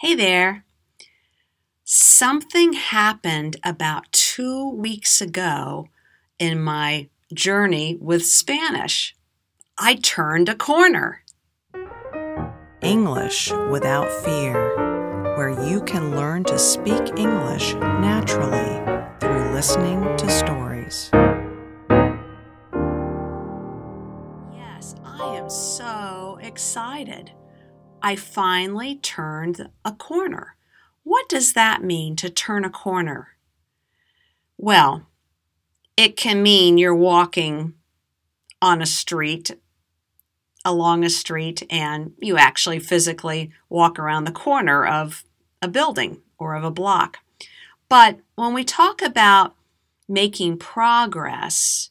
Hey there. Something happened about 2 weeks ago in my journey with Spanish. I turned a corner. English Without Fear, where you can learn to speak English naturally through listening to stories. Yes, I am so excited. I finally turned a corner. What does that mean, to turn a corner? Well, it can mean you're walking on a street, along a street, and you actually physically walk around the corner of a building or of a block. But when we talk about making progress,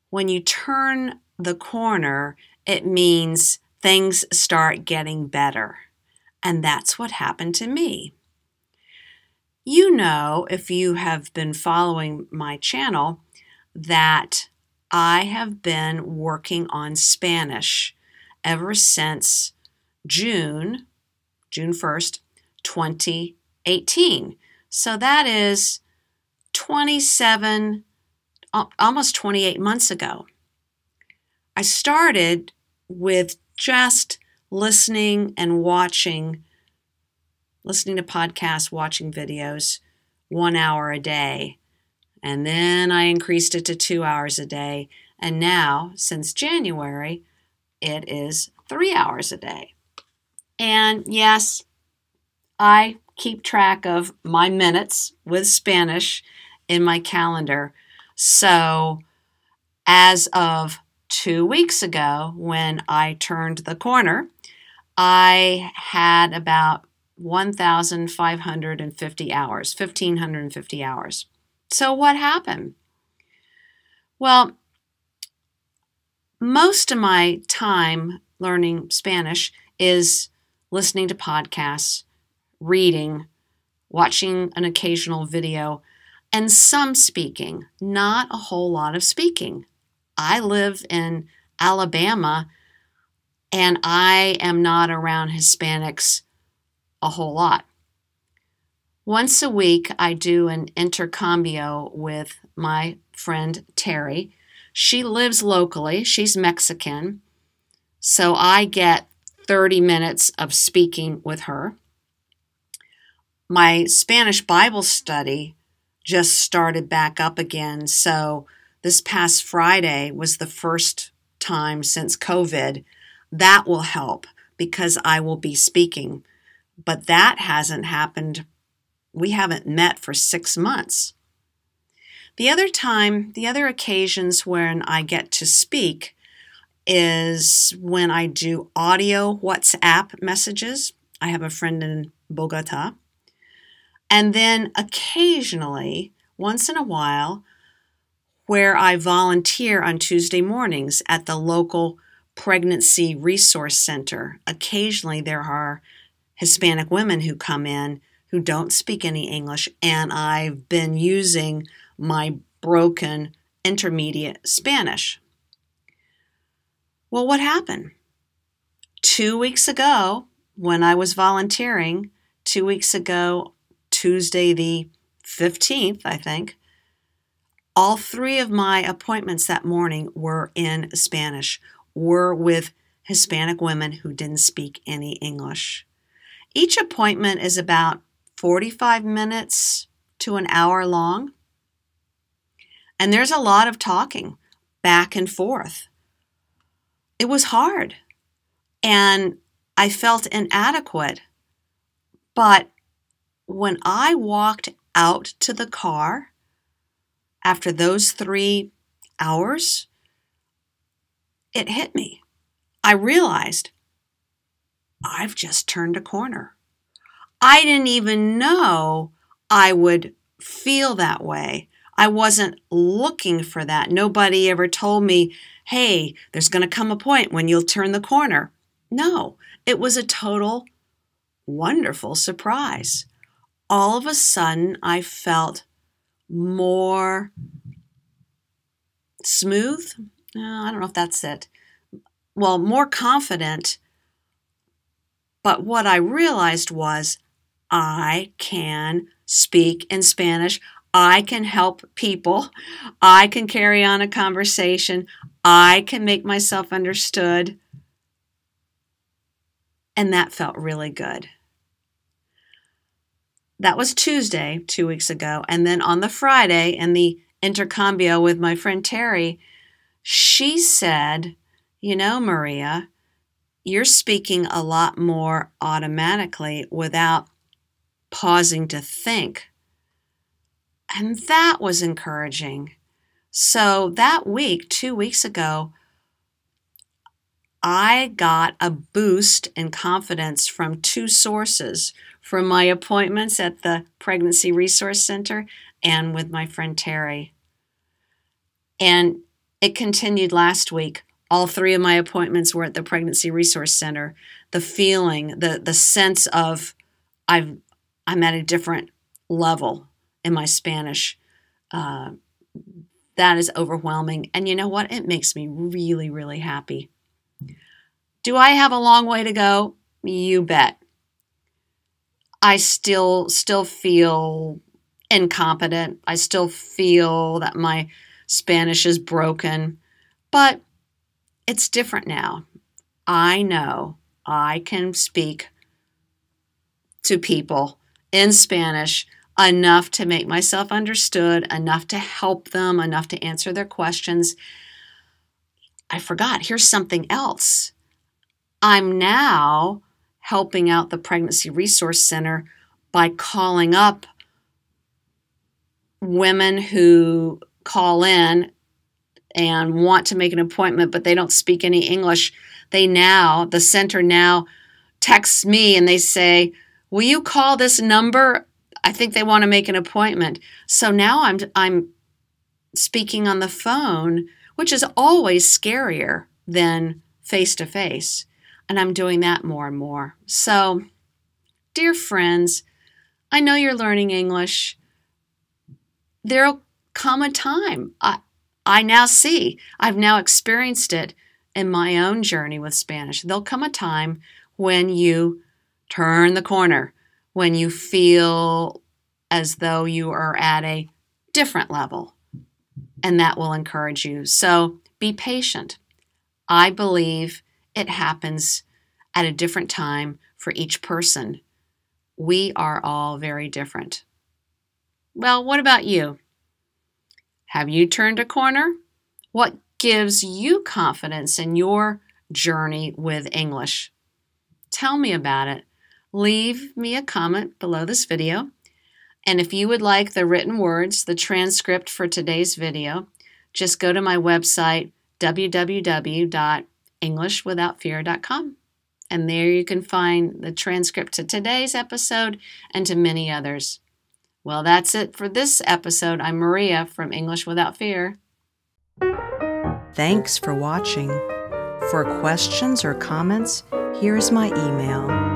when you turn the corner, it means things start getting better. And that's what happened to me. You know, if you have been following my channel, that I have been working on Spanish ever since June 1st, 2018. So that is almost 28 months ago. I started with just listening to podcasts, watching videos 1 hour a day. And then I increased it to 2 hours a day. And now, since January, it is 3 hours a day. And yes, I keep track of my minutes with Spanish in my calendar. So as of 2 weeks ago, when I turned the corner, I had about 1,550 hours, 1,550 hours. So what happened? Well, most of my time learning Spanish is listening to podcasts, reading, watching an occasional video, and some speaking, not a whole lot of speaking. I live in Alabama, and I am not around Hispanics a whole lot. Once a week, I do an intercambio with my friend Terry. She lives locally. She's Mexican. So I get 30 minutes of speaking with her. My Spanish Bible study just started back up again. So this past Friday was the first time since COVID. That will help because I will be speaking. But that hasn't happened. We haven't met for 6 months. The other occasions when I get to speak is when I do audio WhatsApp messages. I have a friend in Bogota. And then occasionally, once in a while, where I volunteer on Tuesday mornings at the local pregnancy resource center. Occasionally there are Hispanic women who come in who don't speak any English, and I've been using my broken intermediate Spanish. Well, what happened? 2 weeks ago, when I was volunteering, 2 weeks ago, Tuesday the 15th, I think, all 3 of my appointments that morning were in Spanish, were with Hispanic women who didn't speak any English. Each appointment is about 45 minutes to an hour long. And there's a lot of talking back and forth. It was hard. And I felt inadequate. But when I walked out to the car after those 3 hours, it hit me. I realized I've just turned a corner. I didn't even know I would feel that way. I wasn't looking for that. Nobody ever told me, hey, there's going to come a point when you'll turn the corner. No, it was a total wonderful surprise. All of a sudden, I felt more smooth. I don't know if that's it. Well, more confident. But what I realized was I can speak in Spanish. I can help people. I can carry on a conversation. I can make myself understood. And that felt really good. That was Tuesday, 2 weeks ago. And then on the Friday, in the intercambio with my friend Terry, she said, you know, Maria, you're speaking a lot more automatically without pausing to think. And that was encouraging. So that week, 2 weeks ago, I got a boost in confidence from two sources, from my appointments at the Pregnancy Resource Center and with my friend Terry. And it continued last week. All three of my appointments were at the Pregnancy Resource Center. The feeling, the sense of I'm at a different level in my Spanish, that is overwhelming. And you know what? It makes me really, really happy. Do I have a long way to go? You bet. I still feel incompetent. I still feel that my Spanish is broken, but it's different now. I know I can speak to people in Spanish enough to make myself understood, enough to help them, enough to answer their questions. I forgot, here's something else. I'm now helping out the Pregnancy Resource Center by calling up women who call in and want to make an appointment, but they don't speak any English. The center now texts me and they say, will you call this number? I think they want to make an appointment. So now I'm speaking on the phone, which is always scarier than face-to-face. And I'm doing that more and more. So, dear friends, I know you're learning English. There'll come a time. I now see, I've now experienced it in my own journey with Spanish. There'll come a time when you turn the corner, when you feel as though you are at a different level, and that will encourage you. So be patient. I believe it happens at a different time for each person. We are all very different. Well, what about you? Have you turned a corner? What gives you confidence in your journey with English? Tell me about it. Leave me a comment below this video. And if you would like the written words, the transcript for today's video, just go to my website, www.englishwithoutfear.com. And there you can find the transcript to today's episode and to many others. Well, that's it for this episode. I'm Maria from English Without Fear. Thanks for watching. For questions or comments, here's my email